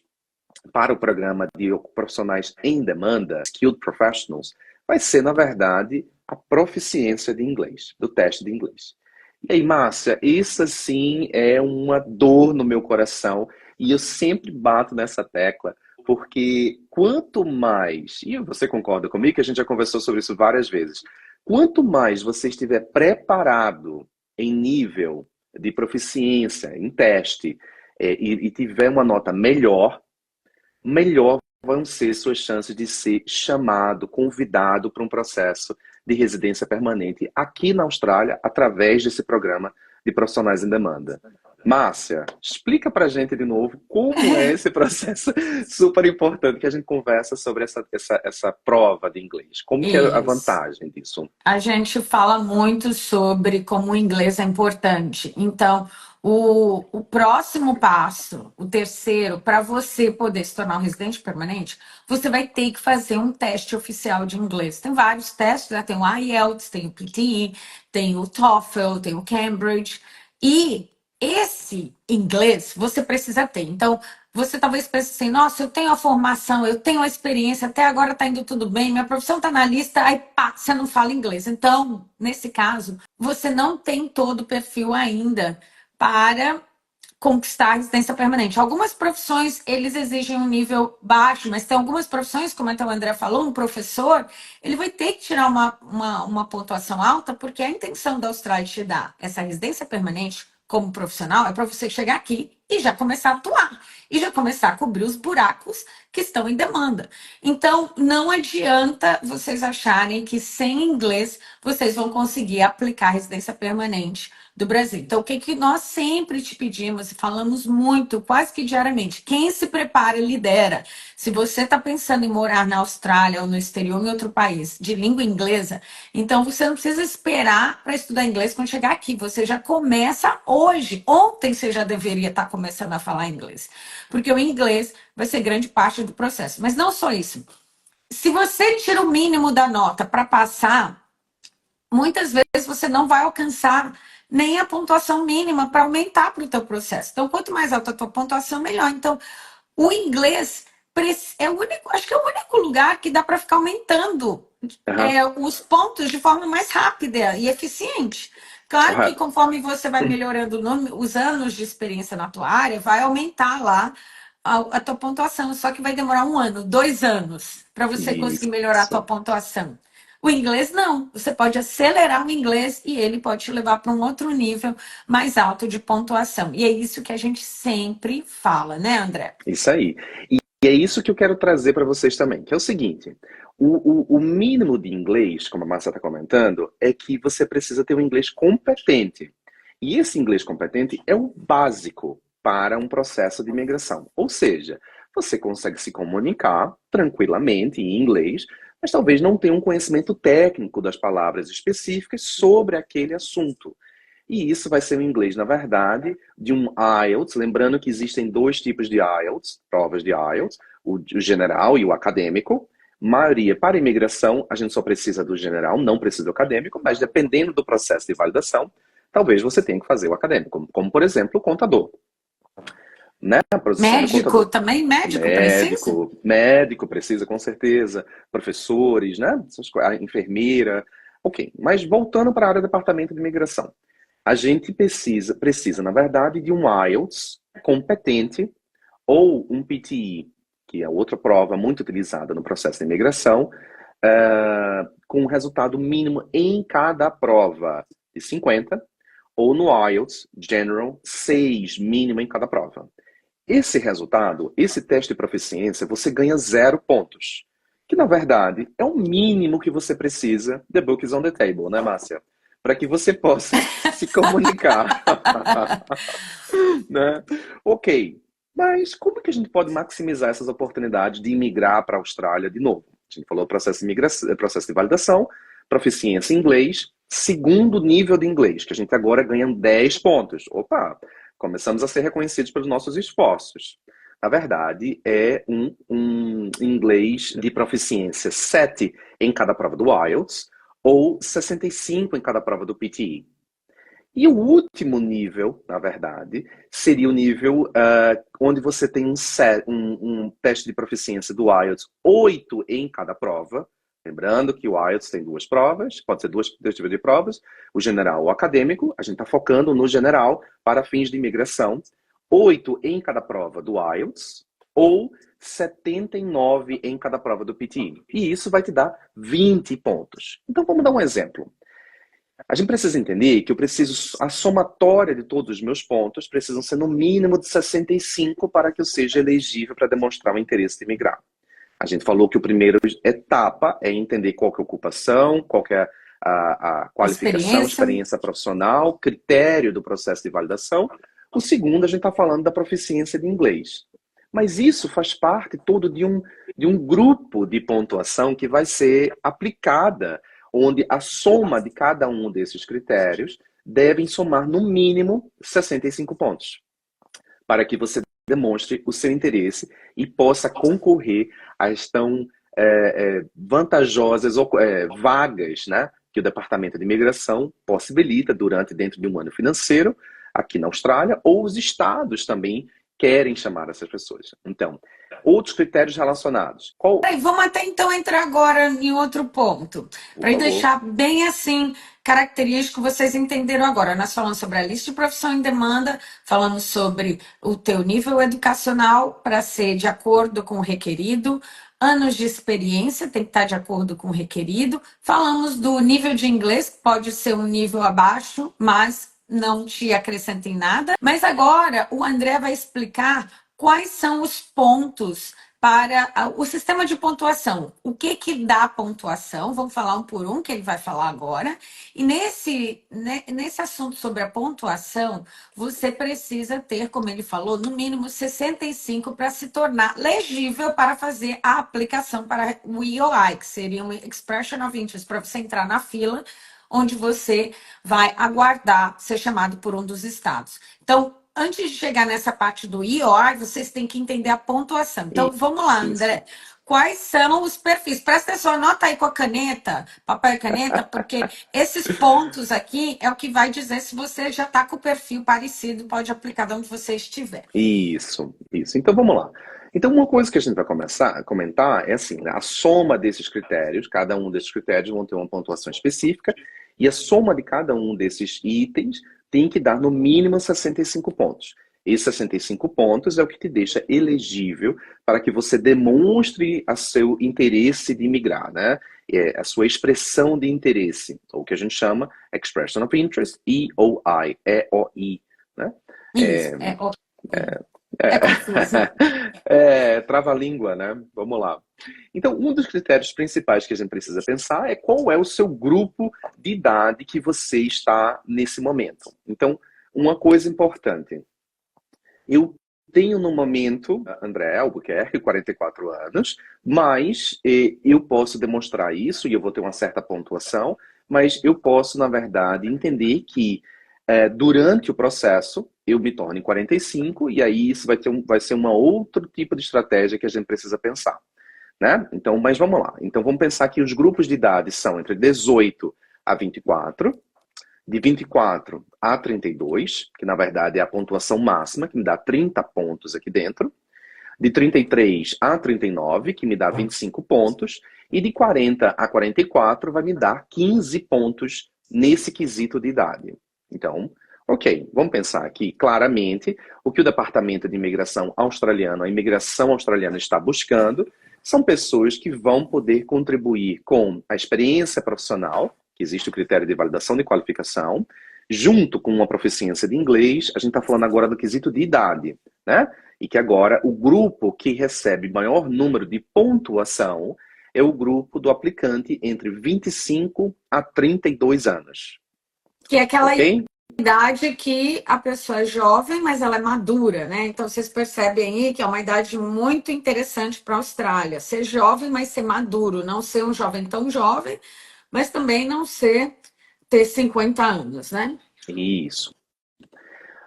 para o programa de profissionais em demanda, Skilled Professionals, vai ser, na verdade, a proficiência de inglês, do teste de inglês. E aí, Márcia, isso assim é uma dor no meu coração e eu sempre bato nessa tecla, porque quanto mais, e você concorda comigo que a gente já conversou sobre isso várias vezes, quanto mais você estiver preparado em nível de proficiência, em teste, e tiver uma nota melhor vão ser suas chances de ser chamado, convidado para um processo de residência permanente aqui na Austrália, através desse programa de profissionais em demanda. Márcia, explica para a gente de novo como é esse processo super importante que a gente conversa sobre essa prova de inglês. Como que é a Isso. vantagem disso? A gente fala muito sobre como o inglês é importante. Então, o próximo passo, o terceiro, para você poder se tornar um residente permanente, você vai ter que fazer um teste oficial de inglês. Tem vários testes, né? Tem o IELTS, tem o PTE, tem o TOEFL, tem o Cambridge. E esse inglês você precisa ter. Então, você talvez pense assim, nossa, eu tenho a formação, eu tenho a experiência, até agora está indo tudo bem, minha profissão está na lista, aí pá, você não fala inglês. Então, nesse caso, você não tem todo o perfil ainda para conquistar a residência permanente. Algumas profissões, eles exigem um nível baixo, mas tem algumas profissões, como até o André falou, um professor, ele vai ter que tirar uma pontuação alta, porque a intenção da Austrália de te dar essa residência permanente como profissional é para você chegar aqui e já começar a atuar, e já começar a cobrir os buracos que estão em demanda. Então, não adianta vocês acharem que sem inglês vocês vão conseguir aplicar a residência permanente do Brasil. Então, o que, que nós sempre te pedimos e falamos muito, quase que diariamente, quem se prepara e lidera. Se você está pensando em morar na Austrália ou no exterior, em outro país, de língua inglesa, então você não precisa esperar para estudar inglês quando chegar aqui. Você já começa hoje. Ontem você já deveria estar começando a falar inglês. Porque o inglês vai ser grande parte do processo. Mas não só isso. Se você tira o mínimo da nota para passar, muitas vezes você não vai alcançar nem a pontuação mínima para aumentar para o teu processo. Então, quanto mais alta a tua pontuação, melhor. Então, o inglês é o único, acho que é o único lugar que dá para ficar aumentando Aham, os pontos de forma mais rápida e eficiente. Claro que correto. conforme você vai melhorando os anos de experiência na tua área, vai aumentar lá a tua pontuação. Só que vai demorar 1 ano, 2 anos para você conseguir melhorar a tua Isso. pontuação. O inglês não. Você pode acelerar o inglês e ele pode te levar para um outro nível mais alto de pontuação. E é isso que a gente sempre fala, né, André? Isso aí. E é isso que eu quero trazer para vocês também, que é o seguinte: o mínimo de inglês, como a Márcia está comentando, é que você precisa ter um inglês competente. E esse inglês competente é o básico para um processo de imigração. Ou seja, você consegue se comunicar tranquilamente em inglês, mas talvez não tenha um conhecimento técnico das palavras específicas sobre aquele assunto. E isso vai ser o inglês, na verdade, de um IELTS. Lembrando que existem 2 tipos de IELTS, provas de IELTS, o general e o acadêmico. Maioria para imigração, a gente só precisa do general, não precisa do acadêmico, mas dependendo do processo de validação, talvez você tenha que fazer o acadêmico, como por exemplo, o contador. Né? A produção de Médico contador. também? Médico precisa? Médico precisa com certeza, professores, né? A enfermeira. Ok, mas voltando para a área do departamento de imigração. A gente precisa, na verdade, de um IELTS competente ou um PTE, que é outra prova muito utilizada no processo de imigração, com um resultado mínimo em cada prova de 50, ou no IELTS General 6, mínimo em cada prova. Esse resultado, esse teste de proficiência, você ganha 0 pontos. Que, na verdade, é o mínimo que você precisa. The book is on the table, né, Márcia? Para que você possa se comunicar. Né? Ok, mas como que a gente pode maximizar essas oportunidades de imigrar para a Austrália de novo? A gente falou processo de imigração, processo de validação, proficiência em inglês, segundo nível de inglês, que a gente agora ganha 10 pontos. Opa, começamos a ser reconhecidos pelos nossos esforços. Na verdade, é um inglês de proficiência 7 em cada prova do IELTS ou 65 em cada prova do PTE. E o último nível, na verdade, seria o nível onde você tem um teste de proficiência do IELTS 8 em cada prova. Lembrando que o IELTS tem 2 provas, pode ser dois tipos de provas, o general ou o acadêmico. A gente está focando no general para fins de imigração. 8 em cada prova do IELTS ou 79 em cada prova do PTE. E isso vai te dar 20 pontos. Então vamos dar um exemplo. A gente precisa entender que a somatória de todos os meus pontos precisam ser no mínimo de 65 para que eu seja elegível para demonstrar o interesse de migrar. A gente falou que a primeira etapa é entender qual que é a ocupação, qual que é a qualificação, experiência profissional, critério do processo de validação. O segundo, a gente está falando da proficiência de inglês. Mas isso faz parte todo de um grupo de pontuação que vai ser aplicada, onde a soma de cada um desses critérios devem somar no mínimo 65 pontos, para que você demonstre o seu interesse e possa concorrer às tão vantajosas vagas, né, que o Departamento de Imigração possibilita dentro de um ano financeiro aqui na Austrália, ou os estados também querem chamar essas pessoas. Então, outros critérios relacionados. Qual, Vamos até então entrar agora em outro ponto, por para favor? deixar bem assim característico, vocês entenderam agora. Nós falamos sobre a lista de profissão em demanda, falamos sobre o teu nível educacional para ser de acordo com o requerido, anos de experiência tem que estar de acordo com o requerido. Falamos do nível de inglês, que pode ser um nível abaixo, mas não te acrescenta em nada. Mas agora o André vai explicar quais são os pontos para o sistema de pontuação. O que que dá pontuação? Vamos falar um por um, que ele vai falar agora. E nesse assunto sobre a pontuação, você precisa ter, como ele falou, no mínimo 65 para se tornar legível para fazer a aplicação para o EOI, que seria um Expression of Interest, para você entrar na fila, onde você vai aguardar ser chamado por um dos estados. Então, antes de chegar nessa parte do EOI, vocês têm que entender a pontuação. Então, vamos lá, Isso. André. Quais são os perfis? Presta atenção, anota aí com a caneta, papel e caneta, porque esses pontos aqui é o que vai dizer se você já está com o perfil parecido, pode aplicar de onde você estiver. Isso, isso. Então vamos lá. Então, uma coisa que a gente vai começar a comentar é assim, né, a soma desses critérios, cada um desses critérios vão ter uma pontuação específica, e a soma de cada um desses itens tem que dar no mínimo 65 pontos. Esses 65 pontos é o que te deixa elegível para que você demonstre a seu interesse de imigrar, né? A sua expressão de interesse, ou o que a gente chama Expression of Interest, EOI, E-O-I, né? Isso, é confuso. Trava-língua, né? Vamos lá. Então, um dos critérios principais que a gente precisa pensar é qual é o seu grupo de idade que você está nesse momento. Então, uma coisa importante. Eu tenho no momento, André Albuquerque, 44 anos, mas eu posso demonstrar isso e eu vou ter uma certa pontuação, mas eu posso, na verdade, entender que durante o processo eu me torne 45 e aí isso vai ser uma outro tipo de estratégia que a gente precisa pensar, né? Então, mas vamos lá. Então vamos pensar que os grupos de idade são entre 18 a 24, de 24 a 32, que na verdade é a pontuação máxima, que me dá 30 pontos aqui dentro, de 33 a 39, que me dá 25 pontos, e de 40 a 44 vai me dar 15 pontos nesse quesito de idade. Então, ok, vamos pensar aqui claramente o que o Departamento de Imigração Australiano, a imigração australiana está buscando, são pessoas que vão poder contribuir com a experiência profissional, que existe o critério de validação de qualificação, junto com uma proficiência de inglês, a gente está falando agora do quesito de idade, né? E que agora o grupo que recebe maior número de pontuação é o grupo do aplicante entre 25 a 32 anos. Que é aquela Ok? idade que a pessoa é jovem, mas ela é madura, né? Então vocês percebem aí que é uma idade muito interessante para a Austrália. Ser jovem, mas ser maduro, não ser um jovem tão jovem, mas também não ter 50 anos, né? Isso.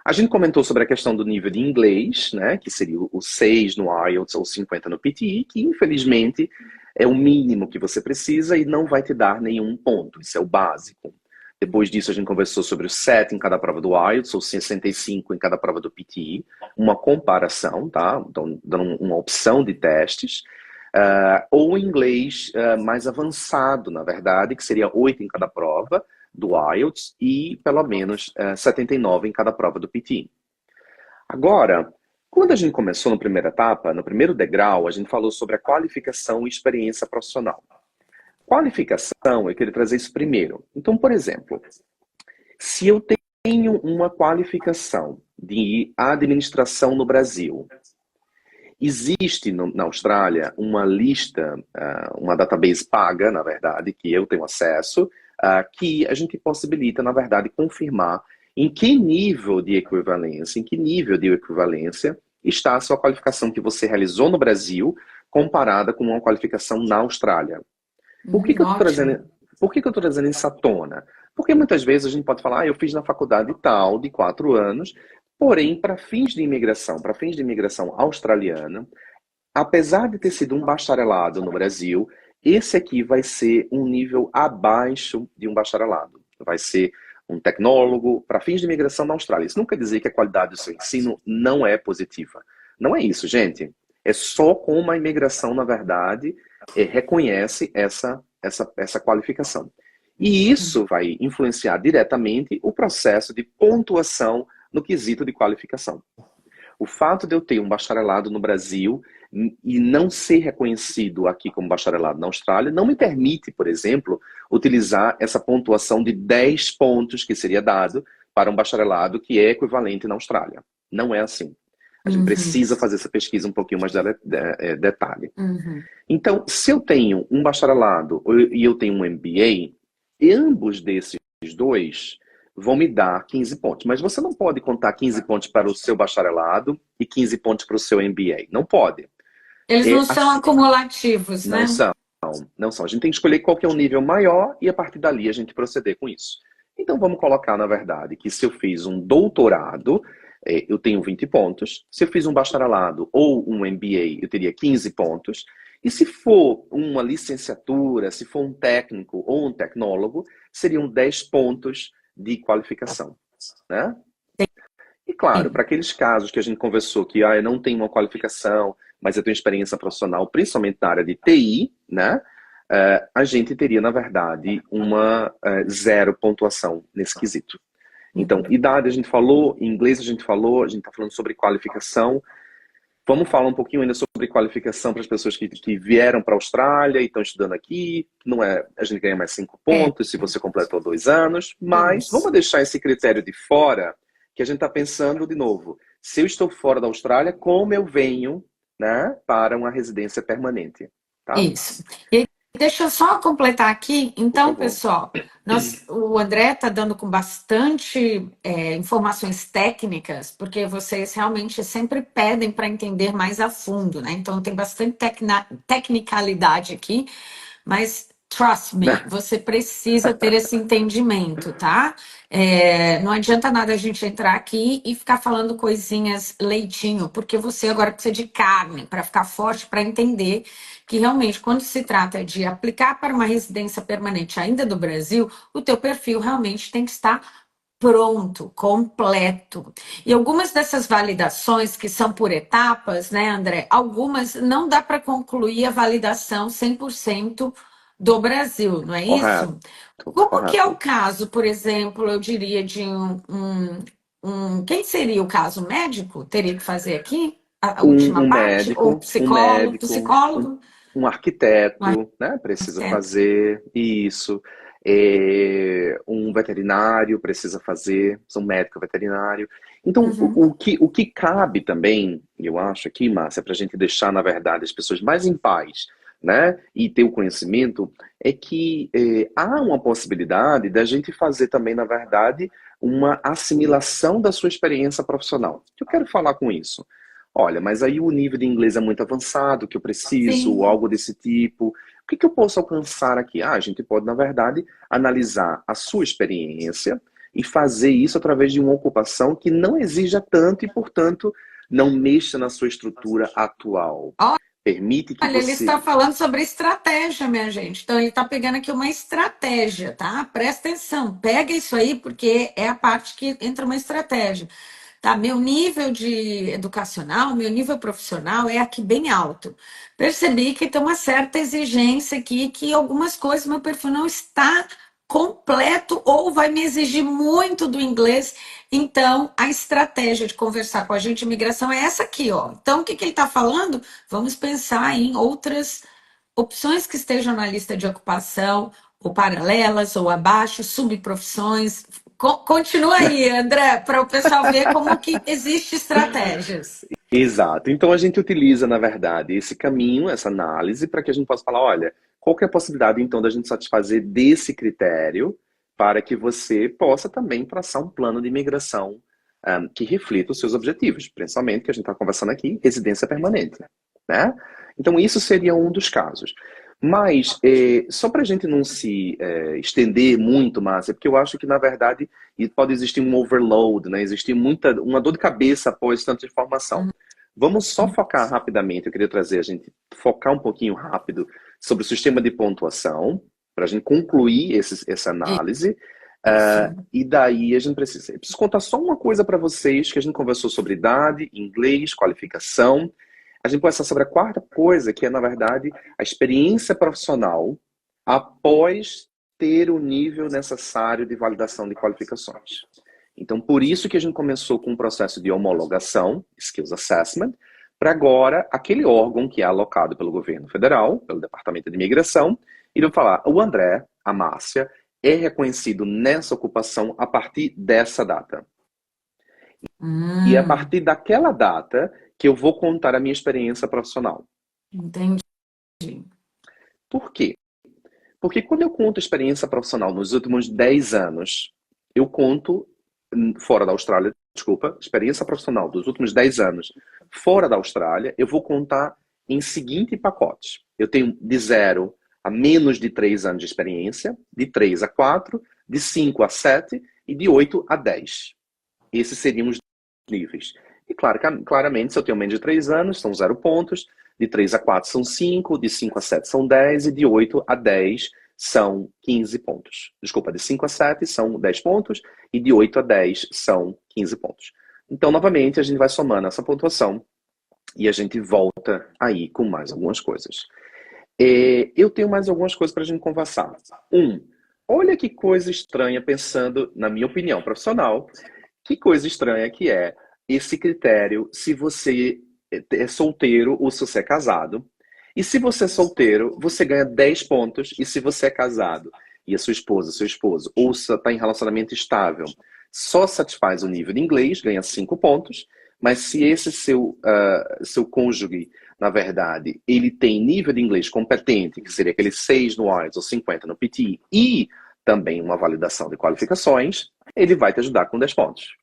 A gente comentou sobre a questão do nível de inglês, né, que seria o 6 no IELTS ou 50 no PTE, que infelizmente é o mínimo que você precisa e não vai te dar nenhum ponto, isso é o básico. Depois disso a gente conversou sobre o 7 em cada prova do IELTS ou 65 em cada prova do PTE, uma comparação, tá? Então, dando uma opção de testes. Ou inglês mais avançado, na verdade, que seria 8 em cada prova do IELTS e pelo menos 79 em cada prova do PT. Agora, quando a gente começou na primeira etapa, no primeiro degrau, a gente falou sobre a qualificação e experiência profissional. Qualificação, eu queria trazer isso primeiro. Então, por exemplo, se eu tenho uma qualificação de administração no Brasil, existe na Austrália uma lista, uma database paga, na verdade, que eu tenho acesso, que a gente possibilita, na verdade, confirmar em que nível de equivalência está a sua qualificação que você realizou no Brasil comparada com uma qualificação na Austrália. Por que eu estou trazendo isso à tona? Porque muitas vezes a gente pode falar, eu fiz na faculdade tal, de 4 anos, porém, para fins de imigração australiana, apesar de ter sido um bacharelado no Brasil, esse aqui vai ser um nível abaixo de um bacharelado. Vai ser um tecnólogo, para fins de imigração na Austrália. Isso não quer dizer que a qualidade do seu ensino não é positiva. Não é isso, gente. É só como a imigração, na verdade, reconhece essa qualificação. E isso vai influenciar diretamente o processo de pontuação no quesito de qualificação. O fato de eu ter um bacharelado no Brasil e não ser reconhecido aqui como bacharelado na Austrália não me permite, por exemplo, utilizar essa pontuação de 10 pontos que seria dado para um bacharelado que é equivalente na Austrália. Não é assim. A gente precisa fazer essa pesquisa um pouquinho mais de detalhe. Então, se eu tenho um bacharelado e eu tenho um MBA, ambos desses dois vão me dar 15 pontos. Mas você não pode contar 15 pontos para o seu bacharelado e 15 pontos para o seu MBA. Não pode. Eles não são acumulativos, né? Não são. Não são. A gente tem que escolher qual que é um nível maior e a partir dali a gente proceder com isso. Então vamos colocar, na verdade, que se eu fiz um doutorado, eu tenho 20 pontos. Se eu fiz um bacharelado ou um MBA, eu teria 15 pontos. E se for uma licenciatura, se for um técnico ou um tecnólogo, seriam 10 pontos de qualificação, né? E claro, para aqueles casos que a gente conversou que eu não tenho uma qualificação, mas eu tenho experiência profissional, principalmente na área de TI, né? A gente teria, na verdade, uma zero pontuação nesse quesito. Então, idade a gente falou, inglês a gente falou, a gente está falando sobre qualificação. Vamos falar um pouquinho ainda sobre qualificação para as pessoas que vieram para a Austrália e estão estudando aqui. Não é, a gente ganha mais 5 pontos se você completou 2 anos, mas vamos deixar esse critério de fora, que a gente está pensando de novo. Se eu estou fora da Austrália, como eu venho, né, para uma residência permanente? Tá? Isso. E deixa eu só completar aqui. Então, pessoal, o André está dando com bastante informações técnicas, porque vocês realmente sempre pedem para entender mais a fundo, né? Então, tem bastante tecnicalidade aqui, mas trust me, você precisa ter esse entendimento, tá? Não adianta nada a gente entrar aqui e ficar falando coisinhas leitinho, porque você agora precisa de carne para ficar forte, para entender que realmente, quando se trata de aplicar para uma residência permanente ainda do Brasil, o teu perfil realmente tem que estar pronto, completo. E algumas dessas validações que são por etapas, né, André? Algumas não dá para concluir a validação 100% do Brasil, não é isso? Como que é o caso, por exemplo, eu diria de quem seria o caso médico? Teria que fazer aqui a última parte? Médico, Ou psicólogo? Psicólogo? Um arquiteto, né? Precisa fazer isso. Um veterinário precisa fazer, um médico veterinário. Então, o que cabe também, eu acho aqui, Márcia, para a gente deixar, na verdade, as pessoas mais em paz, né, e ter o conhecimento, é que há uma possibilidade da gente fazer também, na verdade, uma assimilação da sua experiência profissional. O que eu quero falar com isso? Olha, mas aí o nível de inglês é muito avançado, que eu preciso, algo desse tipo. O que eu posso alcançar aqui? A gente pode, na verdade, analisar a sua experiência e fazer isso através de uma ocupação que não exija tanto e, portanto, não mexa na sua estrutura atual. Permite que Olha, ele está falando sobre estratégia, minha gente. Então, ele está pegando aqui uma estratégia, tá? Presta atenção, pega isso aí, porque é a parte que entra uma estratégia. Tá, meu nível de educacional, meu nível profissional é aqui bem alto. Percebi que tem uma certa exigência aqui, que algumas coisas meu perfil não está completo ou vai me exigir muito do inglês. Então, a estratégia de conversar com a gente de imigração é essa aqui, ó. Então, o que ele está falando? Vamos pensar em outras opções que estejam na lista de ocupação, ou paralelas, ou abaixo, subprofissões. Continua aí, André, para o pessoal ver como que existe estratégias. Exato. Então a gente utiliza, na verdade, esse caminho, essa análise, para que a gente possa falar, olha, qual que é a possibilidade, então, da gente satisfazer desse critério para que você possa também traçar um plano de imigração que reflita os seus objetivos, principalmente que a gente está conversando aqui, residência permanente, né? Então isso seria um dos casos. Mas, só para a gente não se estender muito, Márcia, porque eu acho que, na verdade, pode existir um overload, né? Existir uma dor de cabeça após tanta informação. Vamos só focar rapidamente, eu queria trazer a gente, focar um pouquinho rápido sobre o sistema de pontuação, para a gente concluir essa análise. Isso. E daí a gente precisa. Eu preciso contar só uma coisa para vocês, que a gente conversou sobre idade, inglês, qualificação. A gente pode falar sobre a quarta coisa, que é, na verdade, a experiência profissional após ter o nível necessário de validação de qualificações. Então, por isso que a gente começou com um processo de homologação, Skills Assessment, para agora aquele órgão que é alocado pelo governo federal, pelo Departamento de Imigração, e vão falar, o André, a Márcia, é reconhecido nessa ocupação a partir dessa data. E é a Hum, partir daquela data que eu vou contar a minha experiência profissional. entendi. Por quê? Porque quando eu conto experiência profissional nos últimos 10 anos, eu conto fora da Austrália, desculpa, experiência profissional dos últimos 10 anos fora da Austrália, eu vou contar em seguinte pacotes. Eu tenho de 0 a menos de 3 anos de experiência, de 3 a 4, de 5 a 7 e de 8 a 10. Esses seriam os níveis. E claro, claramente, se eu tenho menos de 3 anos, são 0 pontos, de 3 a 4 são 5, de 5 a 7 são 10 e de 8 a 10 são 15 pontos. Desculpa, de 5 a 7 são 10 pontos e de 8 a 10 são 15 pontos. Então, novamente, a gente vai somando essa pontuação e a gente volta aí com mais algumas coisas. Eu tenho mais algumas coisas para a gente conversar. Olha que coisa estranha, pensando, na minha opinião profissional, que coisa estranha que é esse critério se você é solteiro ou se você é casado. E se você é solteiro, você ganha 10 pontos. E se você é casado e a sua esposa, seu esposo, ou está em relacionamento estável, só satisfaz o nível de inglês, ganha 5 pontos. Mas se esse seu cônjuge, na verdade, ele tem nível de inglês competente, que seria aquele 6 no IELTS ou 50 no PTE, e também uma validação de qualificações, ele vai te ajudar com 10 pontos.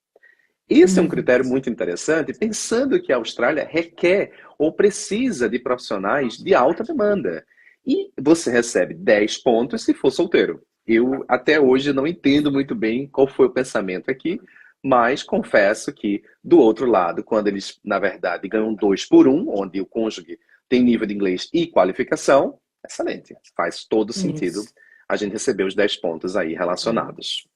Esse é um Uhum. critério muito interessante, pensando que a Austrália requer ou precisa de profissionais de alta demanda. E você recebe 10 pontos se for solteiro. Eu até hoje não entendo muito bem qual foi o pensamento aqui, mas confesso que, do outro lado, quando eles, na verdade, ganham 2 por 1, onde o cônjuge tem nível de inglês e qualificação, excelente. Faz todo sentido Isso. a gente receber os 10 pontos aí relacionados.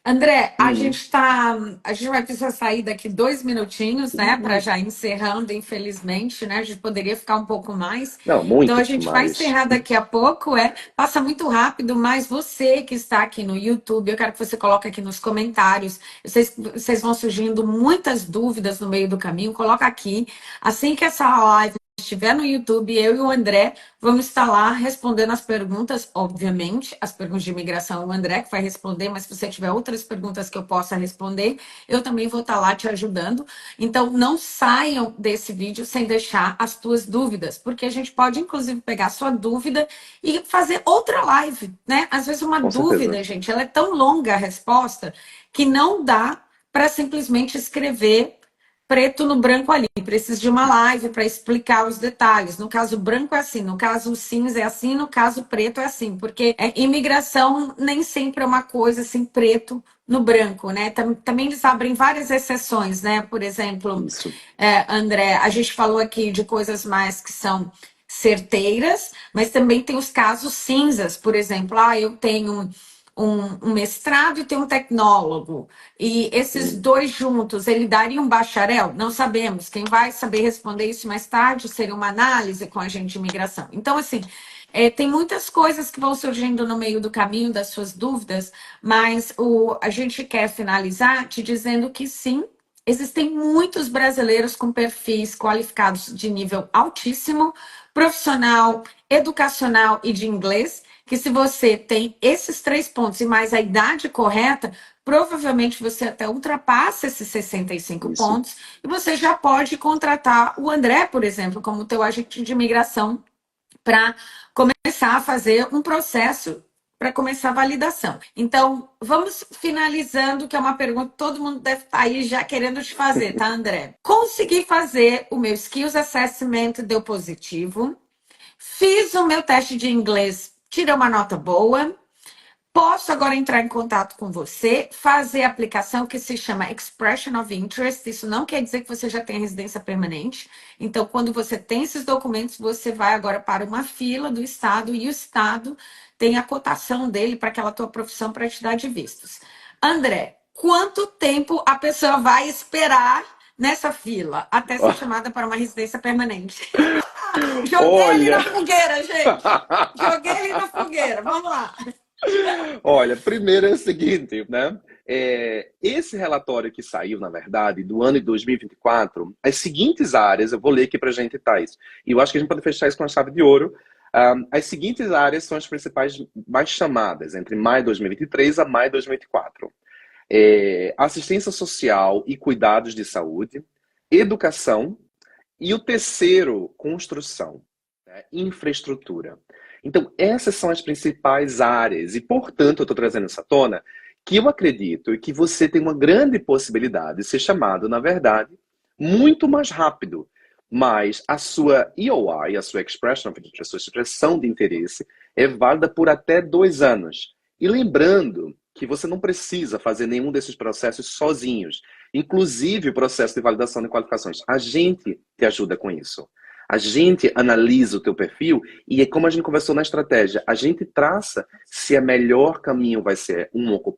André, Hum. a gente vai precisar sair daqui 2 minutinhos, né, para já ir encerrando, infelizmente, né? A gente poderia ficar um pouco mais. Não, Então a muito gente vai mais. encerrar daqui a pouco, passa muito rápido, mas você que está aqui no YouTube, eu quero que você coloque aqui nos comentários. Vocês vão surgindo muitas dúvidas no meio do caminho, coloca aqui. Assim que essa live estiver no YouTube, eu e o André vamos estar lá respondendo as perguntas, obviamente, as perguntas de imigração, o André que vai responder, mas se você tiver outras perguntas que eu possa responder, eu também vou estar lá te ajudando. Então, não saiam desse vídeo sem deixar as tuas dúvidas, porque a gente pode, inclusive, pegar a sua dúvida e fazer outra live, né? Às vezes uma Com certeza. dúvida, gente, ela é tão longa a resposta que não dá para simplesmente escrever preto no branco ali. Precisa de uma live para explicar os detalhes. No caso branco é assim, no caso cinza é assim, no caso preto é assim, porque imigração nem sempre é uma coisa assim, preto no branco, né? Também eles abrem várias exceções, né? Por exemplo, Isso. André, a gente falou aqui de coisas mais que são certeiras, mas também tem os casos cinzas, por exemplo, eu tenho um mestrado e tenho um tecnólogo, e esses Sim. dois juntos, ele daria um bacharel? Não sabemos. Quem vai saber responder isso mais tarde seria uma análise com a gente de imigração. Então, assim, tem muitas coisas que vão surgindo no meio do caminho das suas dúvidas, mas a gente quer finalizar te dizendo que sim, existem muitos brasileiros com perfis qualificados de nível altíssimo, profissional, educacional e de inglês, que se você tem esses 3 pontos e mais a idade correta, provavelmente você até ultrapassa esses 65 Isso. pontos e você já pode contratar o André, por exemplo, como teu agente de imigração para começar a fazer um processo para começar a validação. Então, vamos finalizando, que é uma pergunta que todo mundo deve estar aí já querendo te fazer, tá, André? Consegui fazer o meu Skills Assessment, deu positivo. Fiz o meu teste de inglês, tirei uma nota boa. Posso agora entrar em contato com você, fazer a aplicação que se chama Expression of Interest. Isso não quer dizer que você já tem residência permanente. Então, quando você tem esses documentos, você vai agora para uma fila do Estado e o Estado tem a cotação dele para aquela tua profissão para te dar de vistos. André, quanto tempo a pessoa vai esperar nessa fila até ser chamada para uma residência permanente? Joguei ele Olha, na fogueira, gente. Joguei ele na fogueira. Vamos lá. olha, primeiro é o seguinte, né? Esse relatório que saiu, na verdade, do ano de 2024, as seguintes áreas, eu vou ler aqui para a gente, Thais, e eu acho que a gente pode fechar isso com a chave de ouro. As seguintes áreas são as principais mais chamadas, entre maio de 2023 a maio de 2024. Assistência social e cuidados de saúde, educação, e o terceiro, construção, né? Infraestrutura. Então, essas são as principais áreas, e, portanto, eu estou trazendo essa tona, que eu acredito que você tem uma grande possibilidade de ser chamado, na verdade, muito mais rápido. Mas a sua EOI, a sua Expression of Interest, a sua expressão de interesse, é válida por até 2 anos. E lembrando que você não precisa fazer nenhum desses processos sozinhos. Inclusive o processo de validação de qualificações. A gente te ajuda com isso. A gente analisa o teu perfil e é como a gente conversou na estratégia. A gente traça se o melhor caminho vai ser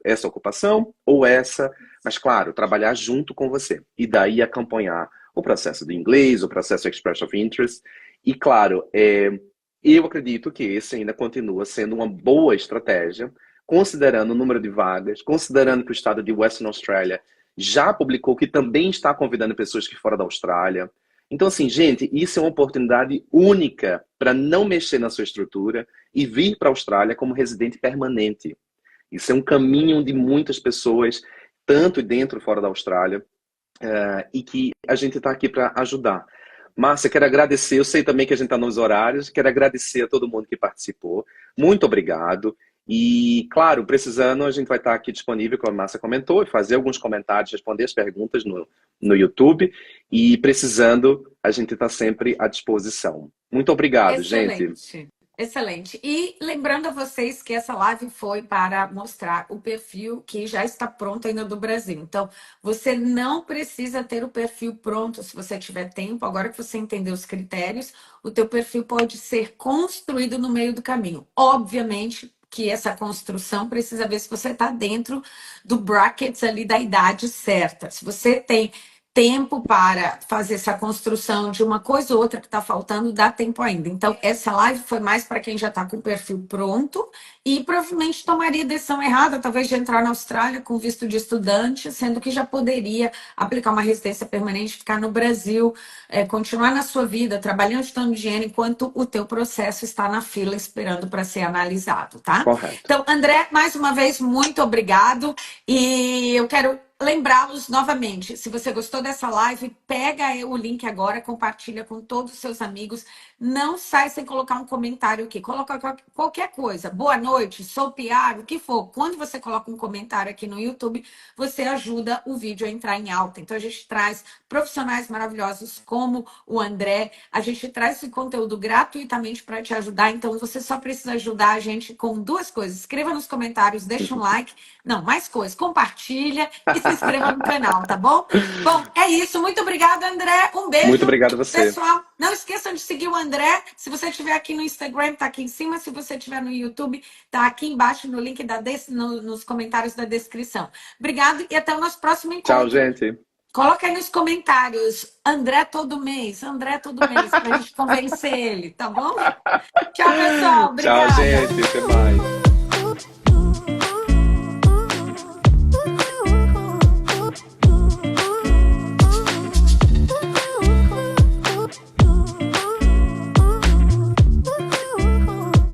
essa ocupação ou essa. Mas, claro, trabalhar junto com você. E daí acompanhar o processo de inglês, o processo de Expression of Interest. E, claro, eu acredito que esse ainda continua sendo uma boa estratégia, considerando o número de vagas, considerando que o estado de Western Australia já publicou que também está convidando pessoas que fora da Austrália. Então, assim, gente, isso é uma oportunidade única para não mexer na sua estrutura e vir para a Austrália como residente permanente. Isso é um caminho de muitas pessoas, tanto dentro e fora da Austrália, e que a gente está aqui para ajudar. Márcia, quero agradecer, eu sei também que a gente está nos horários, quero agradecer a todo mundo que participou. Muito obrigado. E, claro, precisando, a gente vai estar aqui disponível, como a Márcia comentou, e fazer alguns comentários, responder as perguntas no YouTube. E precisando, a gente está sempre à disposição. Muito obrigado, gente. Excelente. Excelente. E lembrando a vocês que essa live foi para mostrar o perfil que já está pronto ainda do Brasil. Então, você não precisa ter o perfil pronto se você tiver tempo. Agora que você entendeu os critérios, o teu perfil pode ser construído no meio do caminho. Obviamente que essa construção precisa ver se você está dentro do bracket ali da idade certa. Se você tem tempo para fazer essa construção de uma coisa ou outra que está faltando, dá tempo ainda. Então, essa live foi mais para quem já está com o perfil pronto e provavelmente tomaria decisão errada, talvez de entrar na Austrália com visto de estudante, sendo que já poderia aplicar uma residência permanente, ficar no Brasil, continuar na sua vida, trabalhando, estudando dinheiro, enquanto o teu processo está na fila esperando para ser analisado, tá? Correto. Então, André, mais uma vez, muito obrigado. E eu quero lembrá-los novamente, se você gostou dessa live, pega o link agora, compartilha com todos os seus amigos. Não sai sem colocar um comentário aqui. Coloca qualquer coisa. Boa noite, sou Piar, o que for. Quando você coloca um comentário aqui no YouTube, você ajuda o vídeo a entrar em alta. Então, a gente traz profissionais maravilhosos como o André. A gente traz esse conteúdo gratuitamente para te ajudar. Então, você só precisa ajudar a gente com 2 coisas. Escreva nos comentários, deixa um like. Não, mais coisas. Compartilha e se inscreva no canal, tá bom? Bom, é isso. Muito obrigada, André. Um beijo. Muito obrigado a você. Pessoal, não esqueçam de seguir o André. Se você estiver aqui no Instagram, tá aqui em cima. Se você estiver no YouTube, tá aqui embaixo no link nos comentários da descrição. Obrigado e até o nosso próximo encontro. Tchau, gente. Coloca aí nos comentários, André todo mês, pra gente convencer ele, tá bom? Tchau, pessoal. Obrigada. Tchau, gente. Até mais.